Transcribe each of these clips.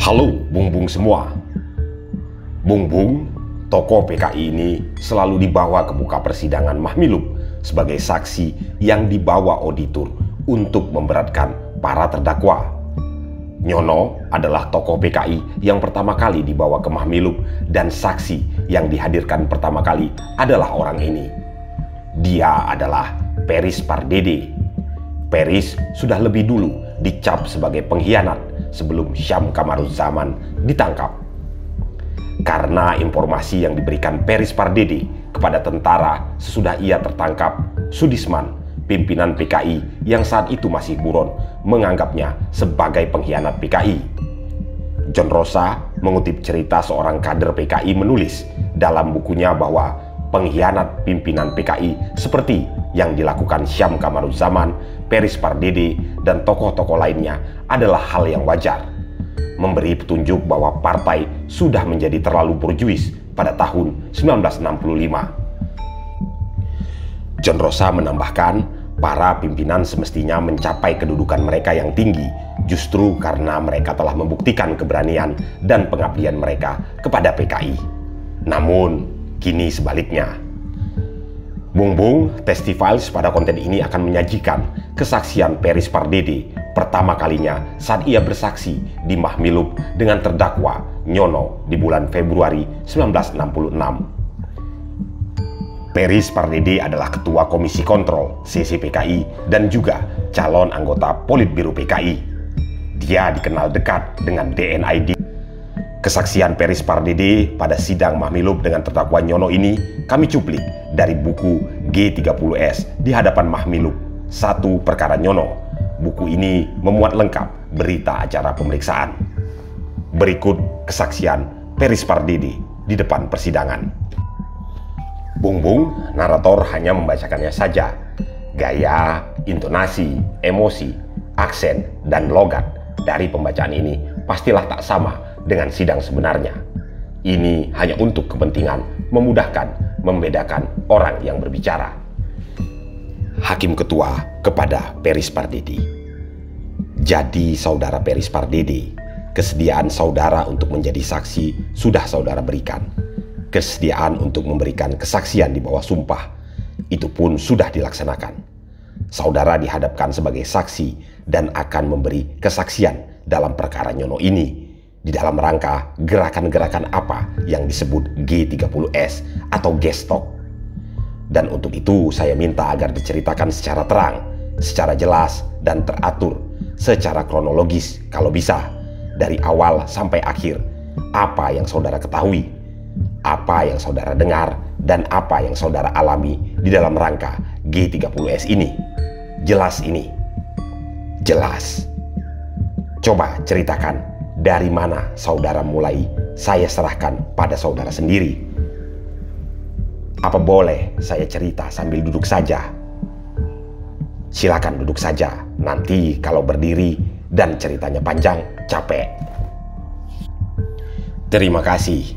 Halo Bung-Bung semua. Bung-Bung, tokoh PKI ini selalu dibawa ke muka persidangan Mahmilub sebagai saksi yang dibawa auditor untuk memberatkan para terdakwa. Nyono adalah tokoh PKI yang pertama kali dibawa ke Mahmilub dan saksi yang dihadirkan pertama kali adalah orang ini. Dia adalah Peris Pardede. Peris sudah lebih dulu dicap sebagai pengkhianat sebelum Syam Kamaruzzaman ditangkap. Karena informasi yang diberikan Peris Pardede kepada tentara sesudah ia tertangkap, Sudisman, pimpinan PKI yang saat itu masih buron, menganggapnya sebagai pengkhianat PKI. John Rosa mengutip cerita seorang kader PKI menulis dalam bukunya bahwa pengkhianat pimpinan PKI seperti yang dilakukan Syam Kamaruzzaman, Peris Pardede, dan tokoh-tokoh lainnya adalah hal yang wajar, memberi petunjuk bahwa partai sudah menjadi terlalu borjuis pada tahun 1965. John Rosa menambahkan, para pimpinan semestinya mencapai kedudukan mereka yang tinggi justru karena mereka telah membuktikan keberanian dan pengabdian mereka kepada PKI. Namun, kini sebaliknya. Bung-Bung, Testifiles pada konten ini akan menyajikan kesaksian Peris Pardede pertama kalinya saat ia bersaksi di Mahmilub dengan terdakwa Nyono di bulan Februari 1966. Peris Pardede adalah Ketua Komisi Kontrol CCPKI dan juga calon anggota Politbiro PKI. Dia dikenal dekat dengan DNID. Kesaksian Peris Pardede pada sidang Mahmilub dengan terdakwa Nyono ini kami cuplik dari buku G30S di hadapan Mahmilub, Satu Perkara Nyono. Buku ini memuat lengkap berita acara pemeriksaan. Berikut kesaksian Peris Pardede di depan persidangan. Bung-Bung, narator hanya membacakannya saja. Gaya, intonasi, emosi, aksen, dan logat dari pembacaan ini pastilah tak sama dengan sidang sebenarnya. Ini hanya untuk kepentingan memudahkan, membedakan orang yang berbicara. Hakim Ketua kepada Peris Pardede. Jadi saudara Peris Pardede, kesediaan saudara untuk menjadi saksi sudah saudara berikan. Kesediaan untuk memberikan kesaksian di bawah sumpah, itu pun sudah dilaksanakan. Saudara dihadapkan sebagai saksi dan akan memberi kesaksian dalam perkara Nyono ini di dalam rangka gerakan-gerakan apa yang disebut G30S atau gestok. Dan untuk itu saya minta agar diceritakan secara terang, secara jelas dan teratur, secara kronologis kalau bisa, dari awal sampai akhir, apa yang saudara ketahui, apa yang saudara dengar, dan apa yang saudara alami di dalam rangka G30S ini. Jelas ini. Jelas. Coba ceritakan dari mana saudara mulai, saya serahkan pada saudara sendiri. Apa boleh saya cerita sambil duduk saja? Silakan duduk saja, nanti kalau berdiri dan ceritanya panjang, capek. Terima kasih.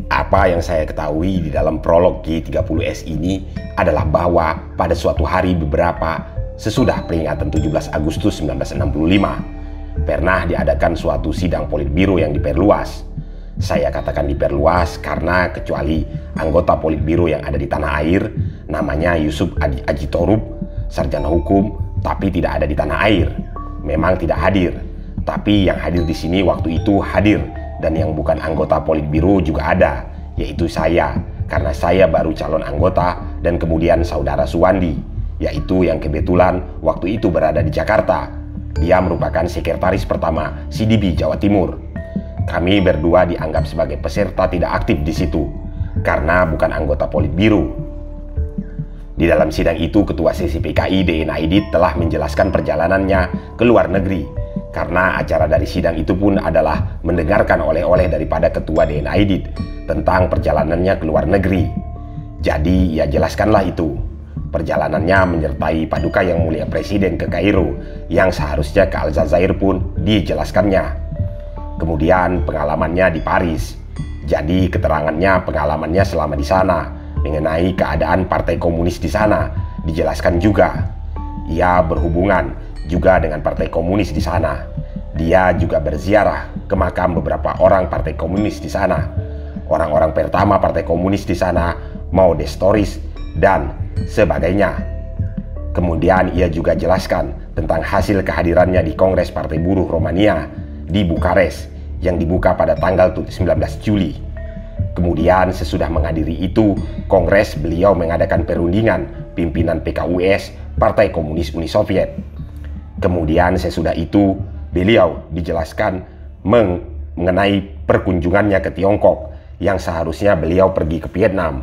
Apa yang saya ketahui di dalam prolog G30S ini adalah bahwa pada suatu hari beberapa sesudah peringatan 17 Agustus 1965, pernah diadakan suatu sidang Politbiro yang diperluas. Saya katakan diperluas karena kecuali anggota Politbiro yang ada di tanah air, namanya Yusuf Aji Torub, sarjana hukum, tapi tidak ada di tanah air. Memang tidak hadir, tapi yang hadir di sini waktu itu hadir, dan yang bukan anggota Politbiro juga ada, yaitu saya, karena saya baru calon anggota, dan kemudian saudara Suwandi, yaitu yang kebetulan waktu itu berada di Jakarta. Dia merupakan sekretaris pertama CDB Jawa Timur. Kami berdua dianggap sebagai peserta tidak aktif di situ karena bukan anggota Politbiro. Di dalam sidang itu, Ketua CCPKI DNID telah menjelaskan perjalanannya ke luar negeri karena acara dari sidang itu pun adalah mendengarkan oleh-oleh daripada Ketua DNID tentang perjalanannya ke luar negeri. Jadi ia jelaskanlah itu. Perjalanannya menyertai Paduka Yang Mulia Presiden ke Kairo, yang seharusnya ke Aljazair pun dijelaskannya. Kemudian pengalamannya di Paris. Jadi keterangannya pengalamannya selama di sana mengenai keadaan Partai Komunis di sana dijelaskan juga. Ia berhubungan juga dengan Partai Komunis di sana. Dia juga berziarah ke makam beberapa orang Partai Komunis di sana. Orang-orang pertama Partai Komunis di sana, Mau Destoris dan sebagainya. Kemudian ia juga jelaskan tentang hasil kehadirannya di Kongres Partai Buruh Romania di Bukares yang dibuka pada tanggal 19 Juli. Kemudian sesudah menghadiri itu Kongres, beliau mengadakan perundingan pimpinan PKUS Partai Komunis Uni Soviet. Kemudian sesudah itu beliau dijelaskan mengenai perkunjungannya ke Tiongkok yang seharusnya beliau pergi ke Vietnam,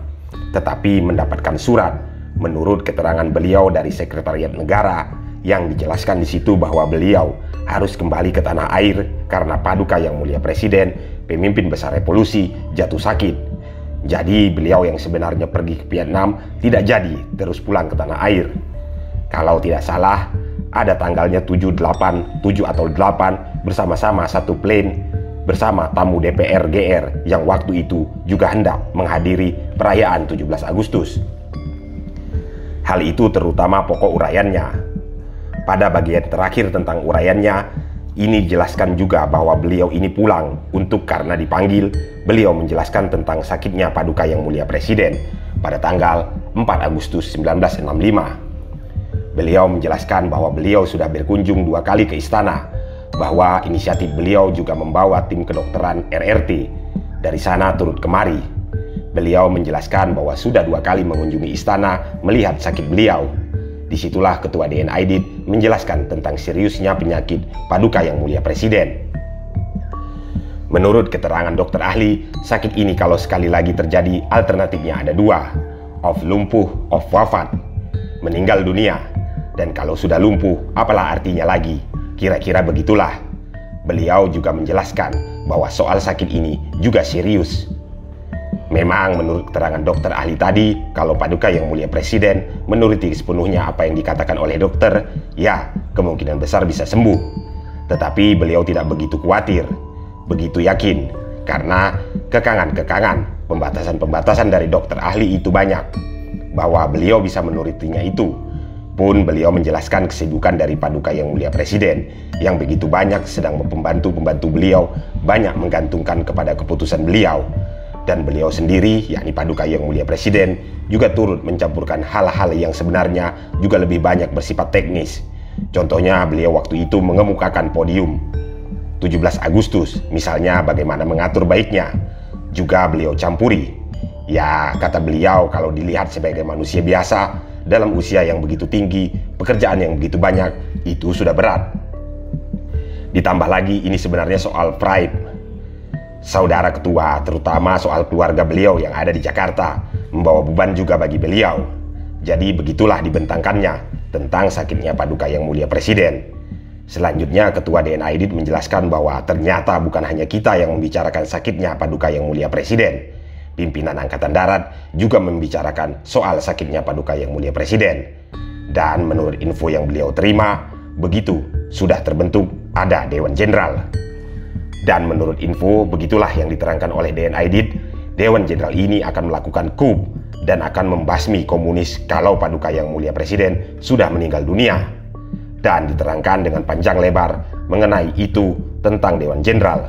tetapi mendapatkan surat menurut keterangan beliau dari Sekretariat Negara yang dijelaskan di situ bahwa beliau harus kembali ke tanah air karena Paduka Yang Mulia Presiden, pemimpin besar revolusi, jatuh sakit. Jadi beliau yang sebenarnya pergi ke Vietnam tidak jadi terus pulang ke tanah air. Kalau tidak salah ada tanggalnya 7 atau 8 bersama-sama satu plane bersama tamu DPR GR yang waktu itu juga hendak menghadiri perayaan 17 Agustus. Hal itu terutama pokok uraiannya. Pada bagian terakhir tentang uraiannya, ini dijelaskan juga bahwa beliau ini pulang karena dipanggil. Beliau menjelaskan tentang sakitnya Paduka Yang Mulia Presiden pada tanggal 4 Agustus 1965. Beliau menjelaskan bahwa beliau sudah berkunjung 2 kali ke istana, bahwa inisiatif beliau juga membawa tim kedokteran RRT dari sana turut kemari. Beliau menjelaskan bahwa sudah 2 kali mengunjungi istana melihat sakit beliau. Disitulah Ketua DNID menjelaskan tentang seriusnya penyakit Paduka Yang Mulia Presiden. Menurut keterangan dokter ahli, sakit ini kalau sekali lagi terjadi alternatifnya ada 2, of lumpuh, of wafat, meninggal dunia. Dan kalau sudah lumpuh, apalah artinya lagi? Kira-kira begitulah. Beliau juga menjelaskan bahwa soal sakit ini juga serius. Memang menurut keterangan dokter ahli tadi, kalau Paduka Yang Mulia Presiden menuruti sepenuhnya apa yang dikatakan oleh dokter, ya kemungkinan besar bisa sembuh. Tetapi beliau tidak begitu khawatir, begitu yakin, karena kekangan-kekangan, pembatasan-pembatasan dari dokter ahli itu banyak, bahwa beliau bisa menurutinya itu. Pun beliau menjelaskan kesibukan dari Paduka Yang Mulia Presiden yang begitu banyak, sedang pembantu-pembantu beliau banyak menggantungkan kepada keputusan beliau. Dan beliau sendiri, yakni Paduka Yang Mulia Presiden, juga turut mencampurkan hal-hal yang sebenarnya juga lebih banyak bersifat teknis. Contohnya beliau waktu itu mengemukakan podium 17 Agustus, misalnya bagaimana mengatur baiknya. Juga beliau campuri. Ya, kata beliau, kalau dilihat sebagai manusia biasa, dalam usia yang begitu tinggi, pekerjaan yang begitu banyak, itu sudah berat. Ditambah lagi ini sebenarnya soal pride saudara ketua, terutama soal keluarga beliau yang ada di Jakarta, membawa beban juga bagi beliau. Jadi begitulah dibentangkannya tentang sakitnya Paduka Yang Mulia Presiden. Selanjutnya Ketua DNID menjelaskan bahwa ternyata bukan hanya kita yang membicarakan sakitnya Paduka Yang Mulia Presiden. Pimpinan Angkatan Darat juga membicarakan soal sakitnya Paduka Yang Mulia Presiden. Dan menurut info yang beliau terima, begitu sudah terbentuk ada Dewan Jenderal. Dan menurut info, begitulah yang diterangkan oleh DNID, Dewan Jenderal ini akan melakukan coup dan akan membasmi komunis kalau Paduka Yang Mulia Presiden sudah meninggal dunia. Dan diterangkan dengan panjang lebar mengenai itu tentang Dewan Jenderal.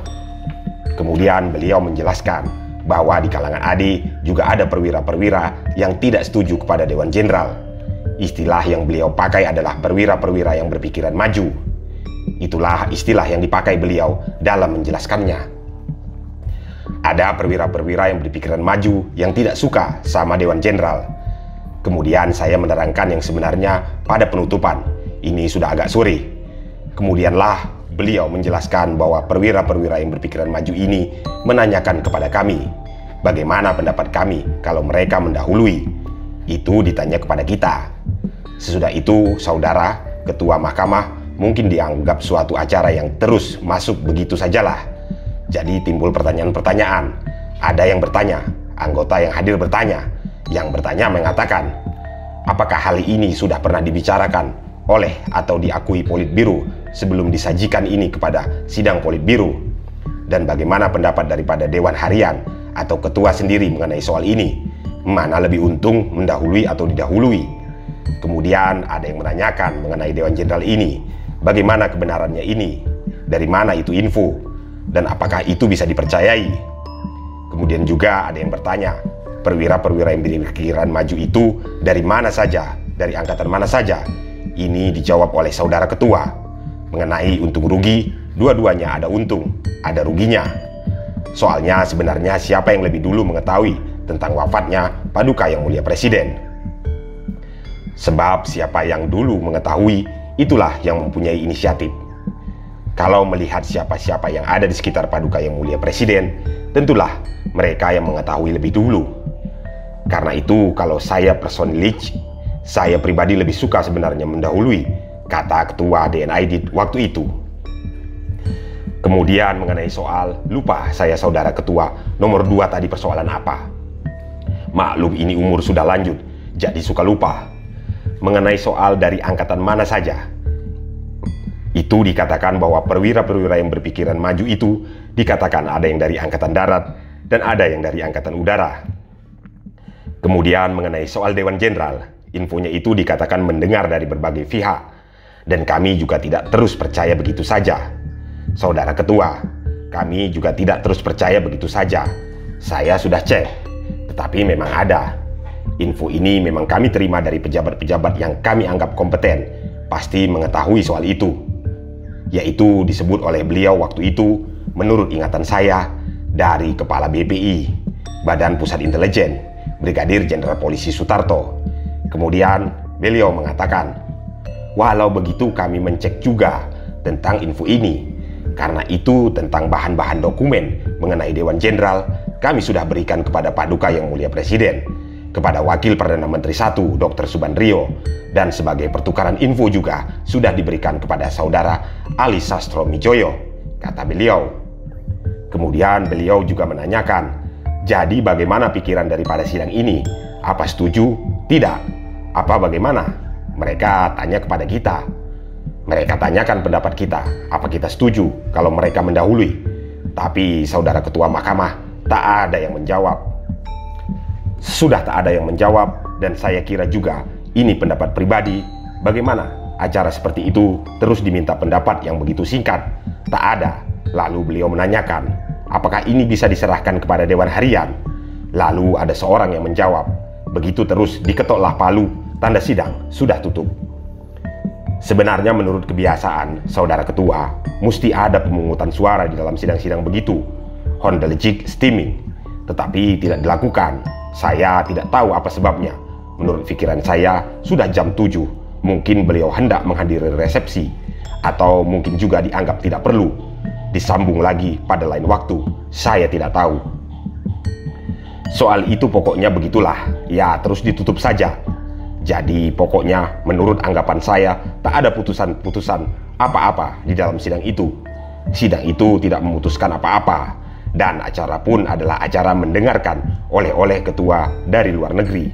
Kemudian beliau menjelaskan bahwa di kalangan AD juga ada perwira-perwira yang tidak setuju kepada Dewan Jenderal. Istilah yang beliau pakai adalah perwira-perwira yang berpikiran maju. Itulah istilah yang dipakai beliau dalam menjelaskannya. Ada perwira-perwira yang berpikiran maju yang tidak suka sama Dewan Jenderal. Kemudian saya menerangkan yang sebenarnya pada penutupan. Ini sudah agak sore. Kemudianlah beliau menjelaskan bahwa perwira-perwira yang berpikiran maju ini menanyakan kepada kami, bagaimana pendapat kami kalau mereka mendahului. Itu ditanya kepada kita. Sesudah itu, saudara Ketua Mahkamah mungkin dianggap suatu acara yang terus masuk begitu sajalah. Jadi timbul pertanyaan-pertanyaan. Ada yang bertanya, anggota yang hadir bertanya. Yang bertanya mengatakan, apakah hal ini sudah pernah dibicarakan oleh atau diakui Politbiro sebelum disajikan ini kepada sidang Politbiro? Dan bagaimana pendapat daripada Dewan Harian atau Ketua sendiri mengenai soal ini? Mana lebih untung mendahului atau didahului? Kemudian ada yang menanyakan mengenai Dewan Jenderal ini. Bagaimana kebenarannya ini? Dari mana itu info? Dan apakah itu bisa dipercayai? Kemudian juga ada yang bertanya, perwira-perwira yang berpikiran maju itu dari mana saja? Dari angkatan mana saja? Ini dijawab oleh saudara ketua. Mengenai untung rugi, dua-duanya ada untung, ada ruginya. Soalnya sebenarnya siapa yang lebih dulu mengetahui tentang wafatnya Paduka Yang Mulia Presiden? Sebab siapa yang dulu mengetahui, itulah yang mempunyai inisiatif. Kalau melihat siapa-siapa yang ada di sekitar Paduka Yang Mulia Presiden, tentulah mereka yang mengetahui lebih dulu. Karena itu kalau saya personally, saya pribadi lebih suka sebenarnya mendahului, kata Ketua DNID waktu itu. Kemudian mengenai soal, lupa saya saudara ketua, nomor 2 tadi persoalan apa? Maklum ini umur sudah lanjut, jadi suka lupa. Mengenai soal dari angkatan mana saja, itu dikatakan bahwa perwira-perwira yang berpikiran maju itu dikatakan ada yang dari angkatan darat dan ada yang dari angkatan udara. Kemudian mengenai soal Dewan Jenderal, infonya itu dikatakan mendengar dari berbagai pihak, dan kami juga tidak terus percaya begitu saja. Saudara ketua, kami juga tidak terus percaya begitu saja. Saya sudah cek, tetapi memang ada. Info ini memang kami terima dari pejabat-pejabat yang kami anggap kompeten, pasti mengetahui soal itu. Yaitu disebut oleh beliau waktu itu, menurut ingatan saya, dari Kepala BPI, Badan Pusat Intelijen, Brigadir Jenderal Polisi Sutarto. Kemudian beliau mengatakan, walau begitu kami mencek juga tentang info ini. Karena itu tentang bahan-bahan dokumen mengenai Dewan Jenderal kami sudah berikan kepada Paduka Yang Mulia Presiden, kepada Wakil Perdana Menteri 1 Dr. Subandrio, dan sebagai pertukaran info juga sudah diberikan kepada saudara Ali Sastro Mijoyo, kata beliau. Kemudian beliau juga menanyakan, jadi bagaimana pikiran daripada sidang ini? Apa setuju? Tidak? Apa bagaimana? Mereka tanya kepada kita. Mereka tanyakan pendapat kita, apa kita setuju kalau mereka mendahului. Tapi saudara ketua mahkamah tak ada yang menjawab. Sudah tak ada yang menjawab, dan saya kira juga ini pendapat pribadi. Bagaimana acara seperti itu terus diminta pendapat yang begitu singkat? Tak ada. Lalu beliau menanyakan, apakah ini bisa diserahkan kepada Dewan Harian? Lalu ada seorang yang menjawab, begitu terus diketoklah palu, tanda sidang sudah tutup. Sebenarnya menurut kebiasaan, saudara ketua, mesti ada pemungutan suara di dalam sidang-sidang begitu, hondelegik steaming. Tetapi tidak dilakukan. Saya tidak tahu apa sebabnya. Menurut pikiran saya, sudah jam 7. Mungkin beliau hendak menghadiri resepsi. Atau mungkin juga dianggap tidak perlu. Disambung lagi pada lain waktu. Saya tidak tahu. Soal itu pokoknya begitulah. Ya, terus ditutup saja. Jadi pokoknya menurut anggapan saya tak ada putusan-putusan apa-apa di dalam sidang itu. Sidang itu tidak memutuskan apa-apa, dan acara pun adalah acara mendengarkan oleh ketua dari luar negeri.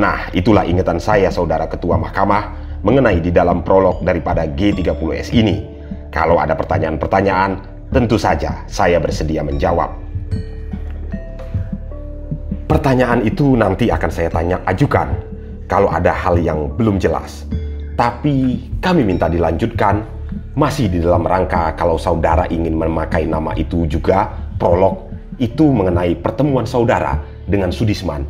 Nah, itulah ingatan saya saudara ketua mahkamah mengenai di dalam prolog daripada G30S ini. Kalau ada pertanyaan-pertanyaan, tentu saja saya bersedia menjawab. Pertanyaan itu nanti akan saya ajukan kalau ada hal yang belum jelas. Tapi kami minta dilanjutkan masih di dalam rangka kalau saudara ingin memakai nama itu juga, prolog itu mengenai pertemuan saudara dengan Sudisman.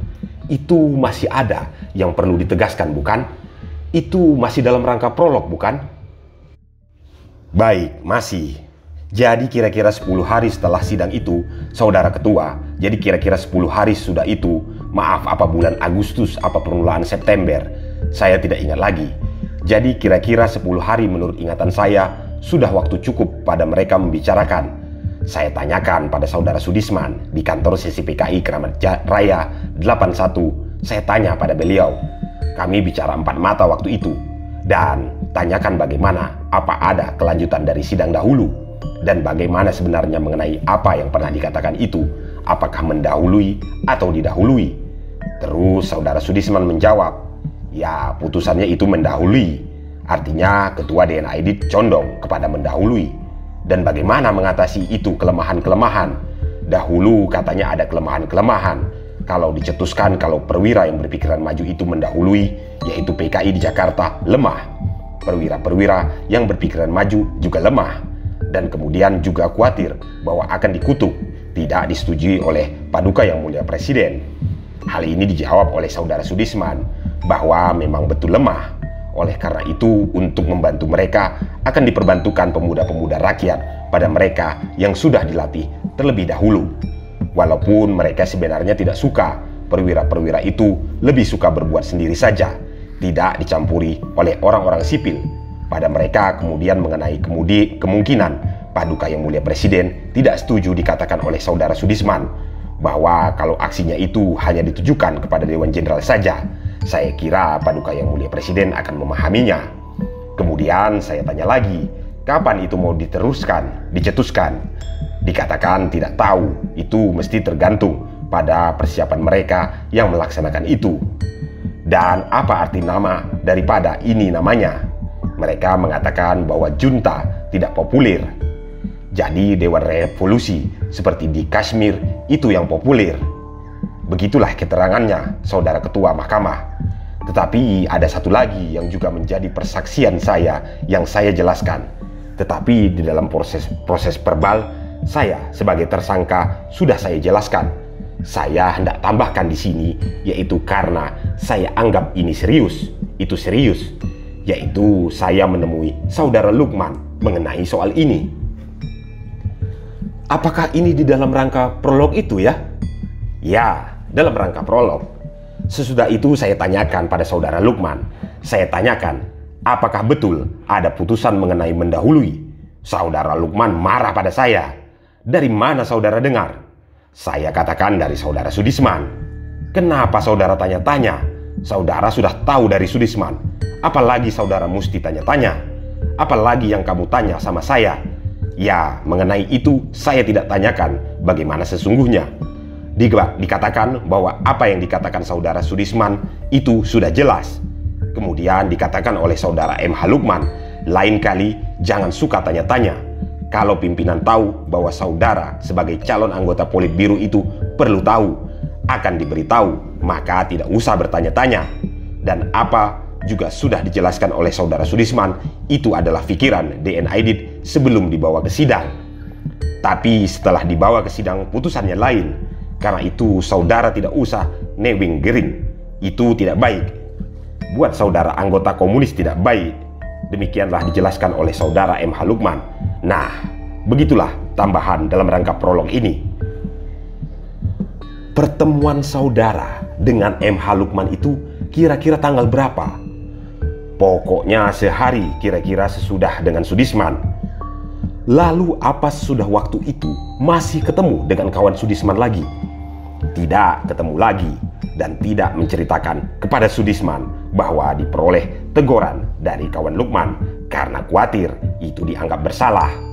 Itu masih ada yang perlu ditegaskan, bukan? Itu masih dalam rangka prolog, bukan? Baik, masih. Jadi kira-kira 10 hari setelah sidang itu, saudara ketua, jadi kira-kira 10 hari sudah itu, maaf apa bulan Agustus apa permulaan September, saya tidak ingat lagi. Jadi kira-kira 10 hari menurut ingatan saya, sudah waktu cukup pada mereka membicarakan. Saya tanyakan pada saudara Sudisman di kantor sesi PKI Kramat Raya 81, saya tanya pada beliau. Kami bicara 4 mata waktu itu, dan tanyakan bagaimana, apa ada kelanjutan dari sidang dahulu, dan bagaimana sebenarnya mengenai apa yang pernah dikatakan itu, apakah mendahului atau didahului. Terus saudara Sudisman menjawab, ya putusannya itu mendahului, artinya ketua DNID condong kepada mendahului. Dan bagaimana mengatasi itu kelemahan-kelemahan? Dahulu katanya ada kelemahan-kelemahan. Kalau dicetuskan kalau perwira yang berpikiran maju itu mendahului, yaitu PKI di Jakarta lemah. Perwira-perwira yang berpikiran maju juga lemah. dan kemudian juga khawatir bahwa akan dikutuk, tidak disetujui oleh Paduka Yang Mulia Presiden. Hal ini dijawab oleh Saudara Sudisman bahwa memang betul lemah. Oleh karena itu, untuk membantu mereka akan diperbantukan pemuda-pemuda rakyat pada mereka yang sudah dilatih terlebih dahulu. Walaupun mereka sebenarnya tidak suka, perwira-perwira itu lebih suka berbuat sendiri saja, tidak dicampuri oleh orang-orang sipil. Pada mereka kemudian mengenai kemungkinan Paduka Yang Mulia Presiden tidak setuju dikatakan oleh Saudara Sudisman bahwa kalau aksinya itu hanya ditujukan kepada Dewan Jenderal saja, saya kira Paduka Yang Mulia Presiden akan memahaminya. Kemudian saya tanya lagi, kapan itu mau diteruskan, dicetuskan? Dikatakan tidak tahu, itu mesti tergantung pada persiapan mereka yang melaksanakan itu. Dan apa arti nama daripada ini namanya? Mereka mengatakan bahwa junta tidak populer. Jadi Dewan Revolusi seperti di Kashmir itu yang populer. Begitulah keterangannya, Saudara Ketua Mahkamah. Tetapi ada satu lagi yang juga menjadi persaksian saya yang saya jelaskan. Tetapi di dalam proses verbal, saya sebagai tersangka sudah saya jelaskan. Saya hendak tambahkan di sini, yaitu karena saya anggap ini serius. Itu serius, yaitu saya menemui Saudara Lukman mengenai soal ini. Apakah ini di dalam rangka prolog itu ya? Ya, dalam rangka prolog. Sesudah itu saya tanyakan pada Saudara Lukman. Saya tanyakan, apakah betul ada putusan mengenai mendahului? Saudara Lukman marah pada saya. Dari mana saudara dengar? Saya katakan dari Saudara Sudisman. Kenapa saudara tanya-tanya? Saudara sudah tahu dari Sudisman. Apalagi saudara mesti tanya-tanya? Apalagi yang kamu tanya sama saya? Ya, mengenai itu saya tidak tanyakan bagaimana sesungguhnya. Dikatakan bahwa apa yang dikatakan Saudara Sudisman itu sudah jelas. Kemudian dikatakan oleh Saudara M.H. Lukman, lain kali jangan suka tanya-tanya. Kalau pimpinan tahu bahwa saudara sebagai calon anggota Politbiro itu perlu tahu, akan diberitahu, maka tidak usah bertanya-tanya. Dan apa juga sudah dijelaskan oleh Saudara Sudisman, itu adalah pikiran DN Aidit sebelum dibawa ke sidang. Tapi setelah dibawa ke sidang putusannya lain. Karena itu saudara tidak usah newing gering. Itu tidak baik. Buat saudara anggota komunis tidak baik. Demikianlah dijelaskan oleh Saudara M.H. Lukman. Nah, begitulah tambahan dalam rangka prolog ini. Pertemuan saudara dengan M.H. Lukman itu kira-kira tanggal berapa? Pokoknya sehari kira-kira sesudah dengan Sudisman. Lalu apa sesudah waktu itu masih ketemu dengan kawan Sudisman lagi? Tidak ketemu lagi dan tidak menceritakan kepada Sudisman bahwa diperoleh teguran dari kawan Lukman karena khawatir itu dianggap bersalah.